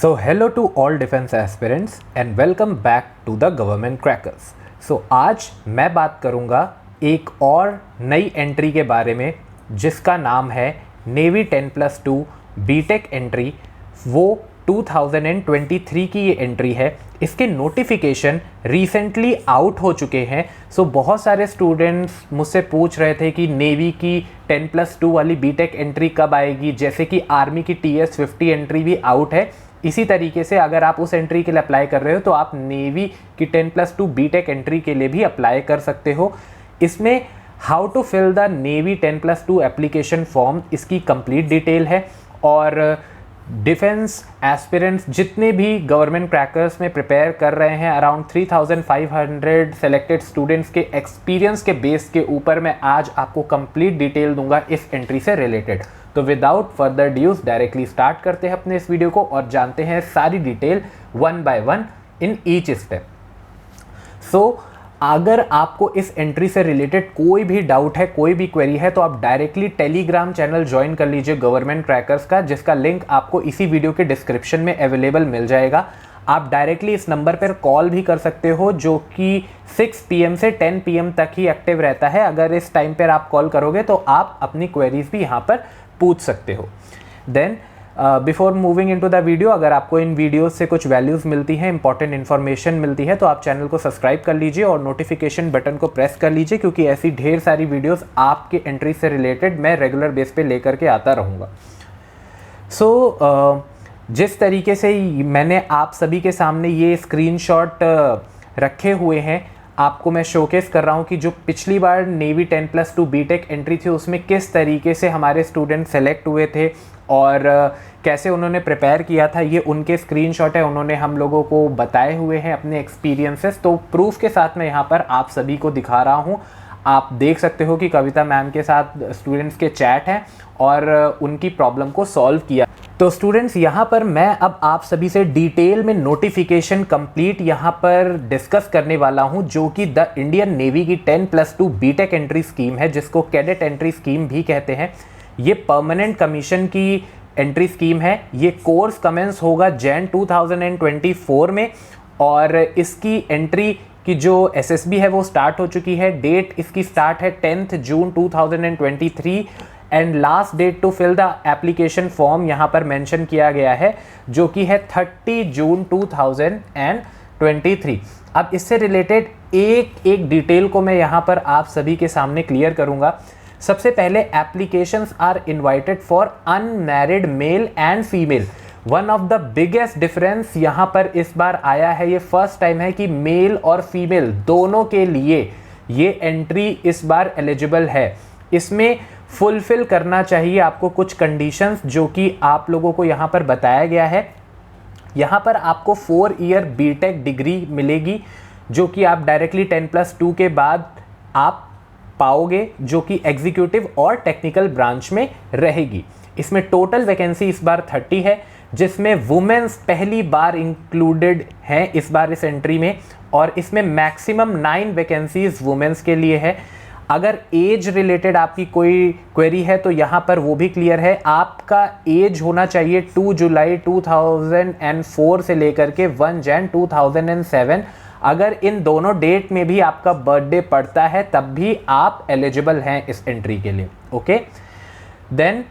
So hello to all defense aspirants and welcome back to the government crackers. So आज मैं बात करूँगा एक और नई एंट्री के बारे में जिसका नाम है नेवी 10+2 बीटेक एंट्री। वो 2023 की ये एंट्री है। इसके नोटिफिकेशन रिसेंटली आउट हो चुके हैं। सो बहुत सारे स्टूडेंट्स मुझसे पूछ रहे थे कि नेवी की 10+2 वाली बीटेक एंट्री कब आएगी, जैसे कि आर्मी की TS50 एंट्री भी आउट है। इसी तरीके से अगर आप उस एंट्री के लिए अप्लाई कर रहे हो तो आप नेवी की 10+2 बीटेक एंट्री के लिए भी अप्लाई कर सकते हो। इसमें how to fill the navy 10+2 application form, इसकी कंप्लीट डिटेल है। और डिफेंस एस्पिरेंट्स जितने भी गवर्नमेंट क्रैकर्स में प्रिपेयर कर रहे हैं, अराउंड 3500 सेलेक्टेड स्टूडेंट्स के एक्सपीरियंस के बेस के ऊपर मैं आज आपको कंप्लीट डिटेल दूंगा इस एंट्री से रिलेटेड। तो without further dues directly start करते हैं अपने इस वीडियो को और जानते हैं सारी detail one by one in each step. So अगर आपको इस एंट्री से रिलेटेड कोई भी डाउट है, कोई भी क्वेरी है, तो आप डायरेक्टली टेलीग्राम चैनल ज्वाइन कर लीजिए गवर्नमेंट क्रैकर्स का, जिसका लिंक आपको इसी वीडियो के डिस्क्रिप्शन में अवेलेबल मिल जाएगा। आप डायरेक्टली इस नंबर पर कॉल भी कर सकते हो, जो कि 6 PM से 10 PM तक ही एक्टिव रहता है। अगर इस टाइम पर आप कॉल करोगे तो आप अपनी क्वेरीज भी यहाँ पर पूछ सकते हो। Then before moving into the video, अगर आपको इन वीडियोस से कुछ वैल्यूज़ मिलती हैं, इंपॉर्टेंट इन्फॉर्मेशन मिलती है, तो आप चैनल को सब्सक्राइब कर लीजिए और नोटिफिकेशन बटन को प्रेस कर लीजिए, क्योंकि ऐसी ढेर सारी वीडियोस आपके एंट्री से रिलेटेड मैं रेगुलर बेस पे लेकर के आता रहूँगा। सो जिस तरीके से मैंने आप सभी के सामने ये स्क्रीनशॉट रखे हुए हैं, आपको मैं शोकेस कर रहा हूँ कि जो पिछली बार नेवी 10+2 बीटेक एंट्री थी उसमें किस तरीके से हमारे स्टूडेंट सेलेक्ट हुए थे और कैसे उन्होंने प्रिपेयर किया था। ये उनके स्क्रीनशॉट है, उन्होंने हम लोगों को बताए हुए हैं अपने एक्सपीरियंसेस। तो प्रूफ के साथ मैं यहाँ पर आप सभी को दिखा रहा हूँ। आप देख सकते हो कि कविता मैम के साथ स्टूडेंट्स के चैट हैं और उनकी प्रॉब्लम को सॉल्व किया। तो स्टूडेंट्स, यहाँ पर मैं अब आप सभी से डिटेल में नोटिफिकेशन कंप्लीट यहाँ पर डिस्कस करने वाला हूँ, जो कि द इंडियन नेवी की 10+2 बीटेक एंट्री स्कीम है, जिसको कैडेट एंट्री स्कीम भी कहते हैं। ये परमानेंट कमीशन की एंट्री स्कीम है। ये कोर्स कमेंस होगा जैन 2024 में और इसकी एंट्री की जो SSB है वो स्टार्ट हो चुकी है। डेट इसकी स्टार्ट है 10 June 2023 and last date to fill the application form यहाँ पर मेंशन किया गया है, जो कि है 30 जून 2023। अब इससे रिलेटेड एक डिटेल को मैं यहाँ पर आप सभी के सामने क्लियर करूँगा। सबसे पहले, applications are invited for unmarried male and female. One of the biggest difference यहाँ पर इस बार आया है, ये फर्स्ट टाइम है कि मेल और फीमेल दोनों के लिए ये एंट्री इस बार एलिजिबल है। इसमें फुलफिल करना चाहिए आपको कुछ कंडीशंस, जो कि आप लोगों को यहाँ पर बताया गया है। यहाँ पर आपको 4 ईयर बीटेक डिग्री मिलेगी, जो कि आप डायरेक्टली 10+2 के बाद आप पाओगे, जो कि एग्जीक्यूटिव और टेक्निकल ब्रांच में रहेगी। इसमें टोटल वैकेंसी इस बार 30 है, जिसमें वुमेन्स पहली बार इंक्लूडेड हैं इस बार इस एंट्री में, और इसमें मैक्सिमम 9 वैकेंसीज वुमेन्स के लिए है। अगर एज रिलेटेड आपकी कोई क्वेरी है तो यहाँ पर वो भी क्लियर है। आपका एज होना चाहिए 2 जुलाई 2004 से लेकर के 1 जैन 2007। अगर इन दोनों डेट में भी आपका बर्थडे पड़ता है तब भी आप एलिजिबल हैं इस एंट्री के लिए। ओके, देन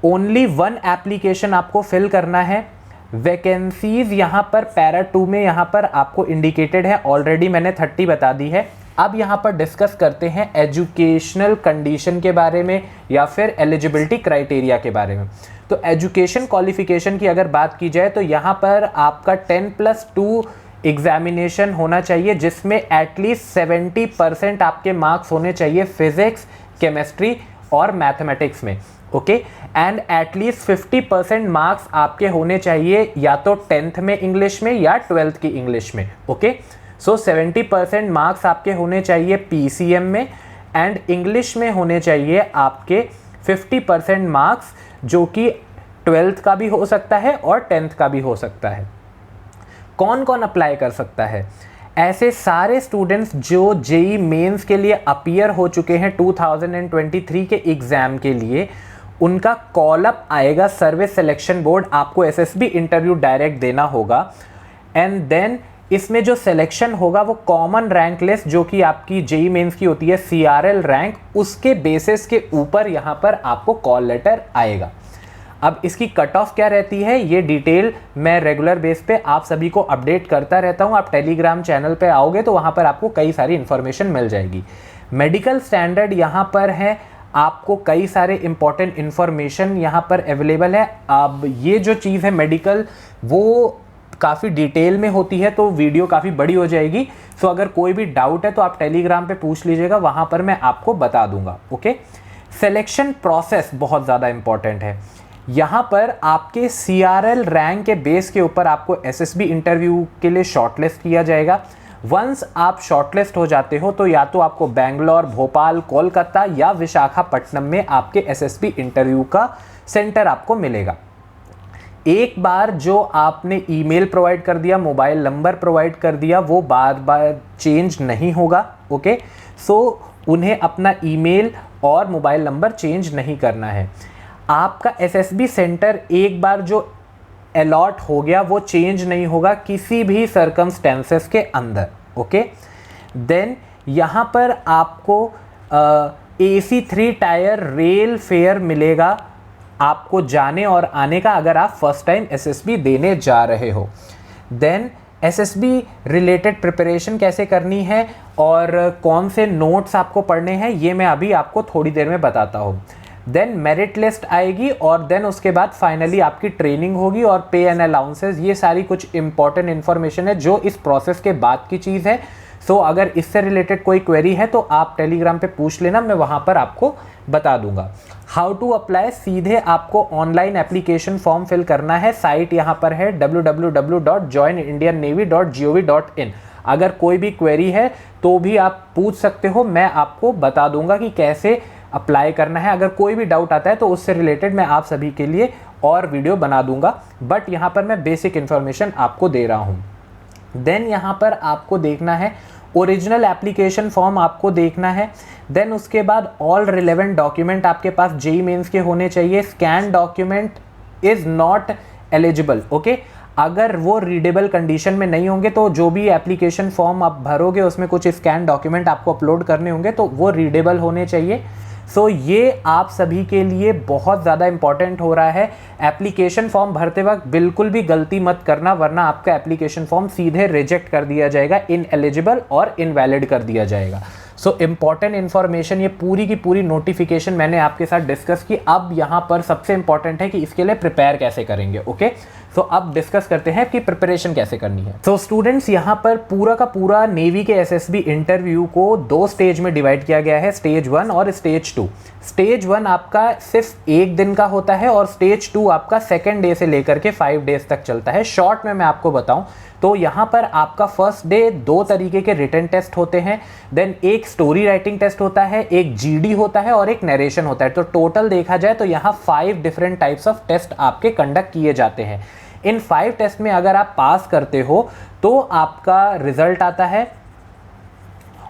ओनली 1 एप्लीकेशन आपको फिल करना है। वैकेंसीज यहाँ पर पैरा 2 में यहाँ पर आपको इंडिकेटेड है, ऑलरेडी मैंने 30 बता दी है। अब यहाँ पर डिस्कस करते हैं एजुकेशनल कंडीशन के बारे में या फिर एलिजिबिलिटी क्राइटेरिया के बारे में। तो एजुकेशन क्वालिफिकेशन की अगर बात की जाए तो यहाँ पर आपका 10+2 एग्जामिनेशन होना चाहिए, जिसमें एटलीस्ट 70% आपके मार्क्स होने चाहिए फिजिक्स, केमिस्ट्री और मैथमेटिक्स में। ओके, एंड एटलीस्ट 50% मार्क्स आपके होने चाहिए या तो 10th में इंग्लिश में या 12th की इंग्लिश में। ओके, सो 70% मार्क्स आपके होने चाहिए PCM में एंड इंग्लिश में होने चाहिए आपके 50% मार्क्स, जो कि 12th का भी हो सकता है और 10th का भी हो सकता है। कौन कौन अप्लाई कर सकता है? ऐसे सारे स्टूडेंट्स जो जेई मेंस के लिए अपीयर हो चुके हैं 2023 के एग्ज़ाम के लिए, उनका कॉल अप आएगा सर्विस सिलेक्शन बोर्ड, आपको एसएसबी इंटरव्यू डायरेक्ट देना होगा। एंड देन इसमें जो सिलेक्शन होगा वो कॉमन रैंक लिस्ट जो कि आपकी जेई मेंस की होती है सीआरएल रैंक, उसके बेसिस के ऊपर यहाँ पर आपको कॉल लेटर आएगा। अब इसकी कट ऑफ क्या रहती है ये डिटेल मैं रेगुलर बेस पे आप सभी को अपडेट करता रहता हूँ। आप टेलीग्राम चैनल पे आओगे तो वहाँ पर आपको कई सारी इन्फॉर्मेशन मिल जाएगी। मेडिकल स्टैंडर्ड यहाँ पर है, आपको कई सारे इंपॉर्टेंट इन्फॉर्मेशन यहाँ पर अवेलेबल है। अब ये जो चीज़ है मेडिकल वो काफ़ी डिटेल में होती है तो वीडियो काफ़ी बड़ी हो जाएगी। सो अगर कोई भी डाउट है तो आप टेलीग्राम पे पूछ लीजिएगा, वहाँ पर मैं आपको बता दूंगा। ओके, सिलेक्शन प्रोसेस बहुत ज़्यादा इंपॉर्टेंट है। यहाँ पर आपके सीआरएल रैंक के बेस के ऊपर आपको एसएसबी इंटरव्यू के लिए शॉर्टलिस्ट किया जाएगा। वंस आप शॉर्टलिस्ट हो जाते हो तो या तो आपको बेंगलोर, भोपाल, कोलकाता या विशाखापट्टनम में आपके एसएसबी इंटरव्यू का सेंटर आपको मिलेगा। एक बार जो आपने ईमेल प्रोवाइड कर दिया, मोबाइल नंबर प्रोवाइड कर दिया, वो बार बार चेंज नहीं होगा। ओके, सो उन्हें अपना ईमेल और मोबाइल नंबर चेंज नहीं करना है। आपका एसएसबी सेंटर एक बार जो अलॉट हो गया वो चेंज नहीं होगा किसी भी सर्कमस्टेंसेस के अंदर। ओके, देन यहाँ पर आपको AC 3 टायर रेल फेयर मिलेगा आपको जाने और आने का, अगर आप फर्स्ट टाइम एसएसबी देने जा रहे हो। देन एसएसबी रिलेटेड प्रिपरेशन कैसे करनी है और कौन से नोट्स आपको पढ़ने हैं ये मैं अभी आपको थोड़ी देर में बताता हूँ। देन मेरिट लिस्ट आएगी और देन उसके बाद फाइनली आपकी ट्रेनिंग होगी और पे एंड अलाउंसेस, ये सारी कुछ इंपॉर्टेंट इन्फॉर्मेशन है जो इस प्रोसेस के बाद की चीज़ है। सो अगर इससे रिलेटेड कोई क्वेरी है तो आप टेलीग्राम पे पूछ लेना, मैं वहाँ पर आपको बता दूंगा। हाउ टू अप्लाई, सीधे आपको ऑनलाइन एप्लीकेशन फॉर्म फिल करना है। साइट यहाँ पर है www.joinindiannavy.gov.in। अगर कोई भी क्वेरी है तो भी आप पूछ सकते हो, मैं आपको बता दूंगा कि कैसे अप्लाई करना है। अगर कोई भी डाउट आता है तो उससे रिलेटेड मैं आप सभी के लिए और वीडियो बना दूंगा, बट यहाँ पर मैं बेसिक इन्फॉर्मेशन आपको दे रहा हूँ। देन यहाँ पर आपको देखना है ओरिजिनल एप्लीकेशन फॉर्म आपको देखना है। देन उसके बाद ऑल रिलेवेंट डॉक्यूमेंट आपके पास जेई मेंस के होने चाहिए। Scan document is not eligible. Okay, अगर वो रीडेबल कंडीशन में नहीं होंगे तो जो भी एप्लीकेशन फॉर्म आप भरोगे उसमें कुछ स्कैन डॉक्यूमेंट आपको अपलोड करने होंगे तो वो रीडेबल होने चाहिए। सो ये आप सभी के लिए बहुत ज़्यादा इंपॉर्टेंट हो रहा है। एप्लीकेशन फॉर्म भरते वक्त बिल्कुल भी गलती मत करना, वरना आपका एप्लीकेशन फॉर्म सीधे रिजेक्ट कर दिया जाएगा, इनएलिजिबल और इनवैलिड कर दिया जाएगा। सो इंपॉर्टेंट इन्फॉर्मेशन, ये पूरी की पूरी नोटिफिकेशन मैंने आपके साथ डिस्कस की। अब यहाँ पर सबसे इंपॉर्टेंट है कि इसके लिए प्रिपेयर कैसे करेंगे। ओके, सो अब डिस्कस करते हैं कि प्रिपरेशन कैसे करनी है। सो स्टूडेंट्स, यहाँ पर पूरा का पूरा नेवी के एसएसबी इंटरव्यू को 2 स्टेज में डिवाइड किया गया है, स्टेज 1 और स्टेज 2। स्टेज 1 आपका सिर्फ 1 दिन का होता है और स्टेज 2 आपका 2nd डे से लेकर के 5 डेज तक चलता है। शॉर्ट में मैं आपको बताऊं तो यहाँ पर आपका फर्स्ट डे 2 तरीके के रिटन टेस्ट होते हैं। देन एक स्टोरी राइटिंग टेस्ट होता है, एक जीडी होता है और एक नरेशन होता है। तो टोटल देखा जाए तो यहाँ 5 डिफरेंट टाइप्स ऑफ टेस्ट आपके कंडक्ट किए जाते हैं। इन 5 टेस्ट में अगर आप पास करते हो तो आपका रिजल्ट आता है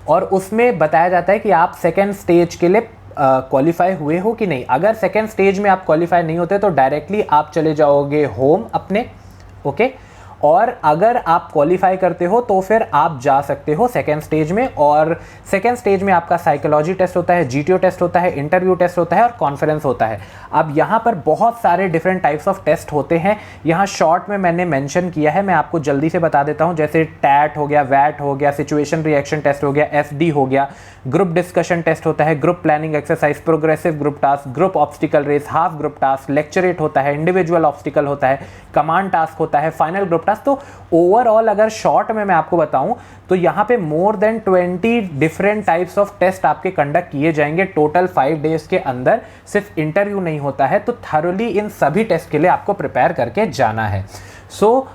और उसमें बताया जाता है कि आप 2nd स्टेज के लिए क्वालिफाई हुए हो कि नहीं। अगर 2nd स्टेज में आप क्वालिफाई नहीं होते तो डायरेक्टली आप चले जाओगे होम अपने। ओके, और अगर आप क्वालिफाई करते हो तो फिर आप जा सकते हो 2nd स्टेज में। और 2nd स्टेज में आपका साइकोलॉजी टेस्ट होता है, जीटीओ टेस्ट होता है, इंटरव्यू टेस्ट होता है और कॉन्फ्रेंस होता है। अब यहाँ पर बहुत सारे डिफरेंट टाइप्स ऑफ टेस्ट होते हैं। यहाँ शॉर्ट में मैंने मेंशन किया है, मैं आपको जल्दी से बता देता हूँ। जैसे टैट हो गया, वैट हो गया, सिचुएशन रिएक्शन टेस्ट हो गया, एफडी हो गया, ग्रुप डिस्कशन टेस्ट होता है, group planning exercise, progressive group task, group obstacle race, half group task, lecturette होता है, इंडिविजुअल ऑब्स्टिकल होता है, कमांड टास्क होता है, फाइनल ग्रुप टास्क। तो ओवरऑल अगर शॉर्ट में मैं आपको बताऊं तो यहाँ पे more than 20 different types of test आपके कंडक्ट किए जाएंगे टोटल 5 डेज के अंदर। सिर्फ इंटरव्यू नहीं होता है, तो थरोली इन सभी टेस्ट के लिए आपको प्रिपेयर करके जाना है। सो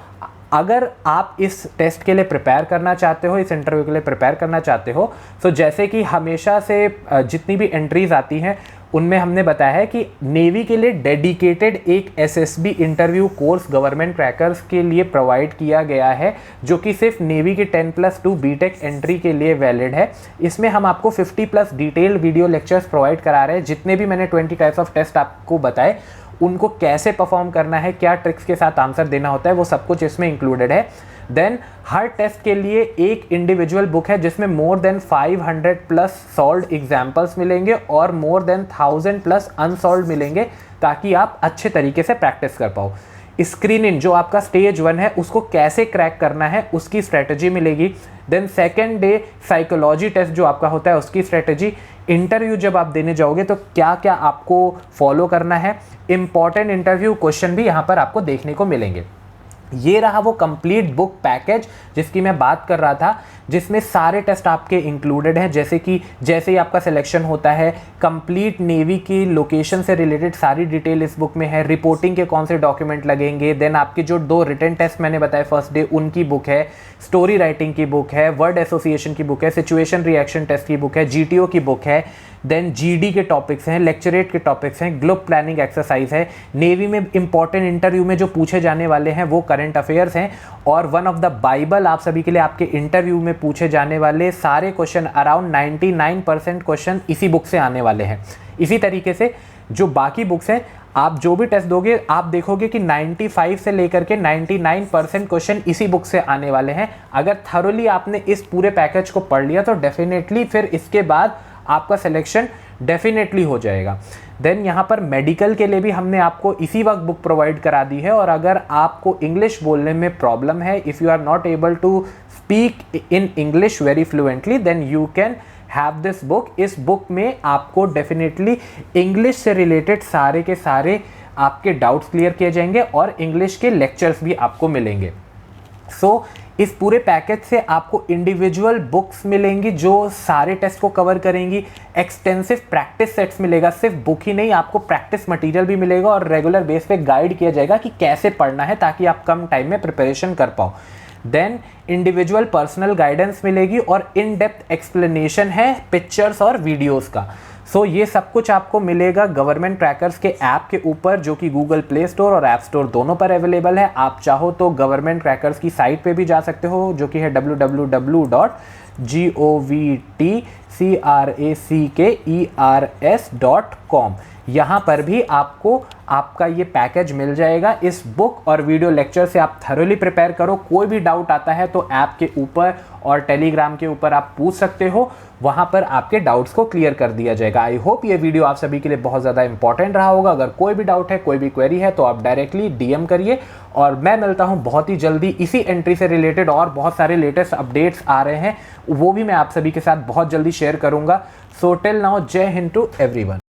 अगर आप इस टेस्ट के लिए प्रिपेयर करना चाहते हो, इस इंटरव्यू के लिए प्रिपेयर करना चाहते हो, तो जैसे कि हमेशा से जितनी भी एंट्रीज आती हैं उनमें हमने बताया है कि नेवी के लिए डेडिकेटेड एक SSB interview course government crackers के लिए प्रोवाइड किया गया है, जो कि सिर्फ नेवी के 10+2 बीटेक एंट्री के लिए वैलिड है। इसमें हम आपको 50+ डिटेल्ड वीडियो लेक्चर्स प्रोवाइड करा रहे हैं। जितने भी मैंने 20 टाइप्स ऑफ टेस्ट आपको बताए, उनको कैसे परफॉर्म करना है, क्या ट्रिक्स के साथ आंसर देना होता है, वो सब कुछ इसमें इंक्लूडेड है। देन हर टेस्ट के लिए एक इंडिविजुअल बुक है जिसमें मोर देन 500+ सॉल्व्ड एग्जाम्पल्स मिलेंगे और मोर देन 1000+ अनसॉल्व्ड मिलेंगे, ताकि आप अच्छे तरीके से प्रैक्टिस कर पाओ। स्क्रीनिंग जो आपका स्टेज 1 है उसको कैसे क्रैक करना है उसकी स्ट्रेटजी मिलेगी। Then second day psychology test जो आपका होता है उसकी स्ट्रेटजी। इंटरव्यू जब आप देने जाओगे तो क्या क्या आपको फॉलो करना है, इंपॉर्टेंट इंटरव्यू क्वेश्चन भी यहाँ पर आपको देखने को मिलेंगे। ये रहा वो कंप्लीट बुक पैकेज जिसकी मैं बात कर रहा था, जिसमें सारे टेस्ट आपके इंक्लूडेड हैं। जैसे ही आपका सिलेक्शन होता है, कंप्लीट नेवी की लोकेशन से रिलेटेड सारी डिटेल इस बुक में है। रिपोर्टिंग के कौन से डॉक्यूमेंट लगेंगे, देन आपके जो 2 रिटन टेस्ट मैंने बताए फर्स्ट डे उनकी बुक है, स्टोरी राइटिंग की बुक है, वर्ड एसोसिएशन की बुक है, सिचुएशन रिएक्शन टेस्ट की बुक है, जीटीओ की बुक है, देन जीडी के टॉपिक्स हैं, लेक्चरेट के टॉपिक्स हैं, ग्लोब प्लानिंग एक्सरसाइज है। नेवी में इंपॉर्टेंट इंटरव्यू में जो पूछे जाने वाले हैं वो करंट अफेयर्स हैं, और वन ऑफ द बाइबल आप सभी के लिए आपके इंटरव्यू में पूछे जाने वाले सारे क्वेश्चन, अराउंड 99% क्वेश्चन इसी बुक से आने वाले हैं। इसी तरीके से जो बाकी बुक्स हैं, आप जो भी टेस्ट दोगे आप देखोगे कि 95 से लेकर के 99% क्वेश्चन इसी बुक से आने वाले हैं। अगर थरोली आपने इस पूरे पैकेज को पढ़ लिया तो डेफिनेटली फिर इसके बाद आपका सिलेक्शन डेफिनेटली हो जाएगा। देन यहाँ पर मेडिकल के लिए भी हमने आपको इसी वक्त बुक प्रोवाइड करा दी है, और अगर आपको इंग्लिश बोलने में प्रॉब्लम है, if you are not able to speak in English very fluently, then you can have this book. इस बुक में आपको डेफिनेटली इंग्लिश से रिलेटेड सारे के सारे आपके डाउट्स क्लियर किए जाएंगे और इंग्लिश के लेक्चर्स भी आपको मिलेंगे। सो इस पूरे पैकेज से आपको इंडिविजुअल बुक्स मिलेंगी जो सारे टेस्ट को कवर करेंगी, एक्सटेंसिव प्रैक्टिस सेट्स मिलेगा, सिर्फ बुक ही नहीं आपको प्रैक्टिस मटेरियल भी मिलेगा, और रेगुलर बेस पे गाइड किया जाएगा कि कैसे पढ़ना है ताकि आप कम टाइम में प्रिपरेशन कर पाओ। देन इंडिविजुअल पर्सनल गाइडेंस मिलेगी और इन डेप्थ एक्सप्लेनेशन है पिक्चर्स और वीडियोस का। सो ये सब कुछ आपको मिलेगा गवर्नमेंट क्रैकर्स के ऐप के ऊपर, जो कि गूगल प्ले स्टोर और ऐप स्टोर दोनों पर अवेलेबल है। आप चाहो तो गवर्नमेंट क्रैकर्स की साइट पे भी जा सकते हो, जो कि है www.govcrackers.com। यहाँ पर भी आपको आपका ये पैकेज मिल जाएगा। इस बुक और वीडियो लेक्चर से आप थरोली प्रिपेयर करो। कोई भी डाउट आता है तो ऐप के ऊपर और टेलीग्राम के ऊपर आप पूछ सकते हो, वहाँ पर आपके डाउट्स को क्लियर कर दिया जाएगा। आई होप ये वीडियो आप सभी के लिए बहुत ज़्यादा इंपॉर्टेंट रहा होगा। अगर कोई भी डाउट है, कोई भी क्वेरी है, तो आप डायरेक्टली डीएम करिए, और मैं मिलता हूँ बहुत ही जल्दी इसी एंट्री से रिलेटेड। और बहुत सारे लेटेस्ट अपडेट्स आ रहे हैं, वो भी मैं आप सभी के साथ बहुत जल्दी शेयर करूँगा। सो टिल नाउ, जय हिंद टू एवरीवन।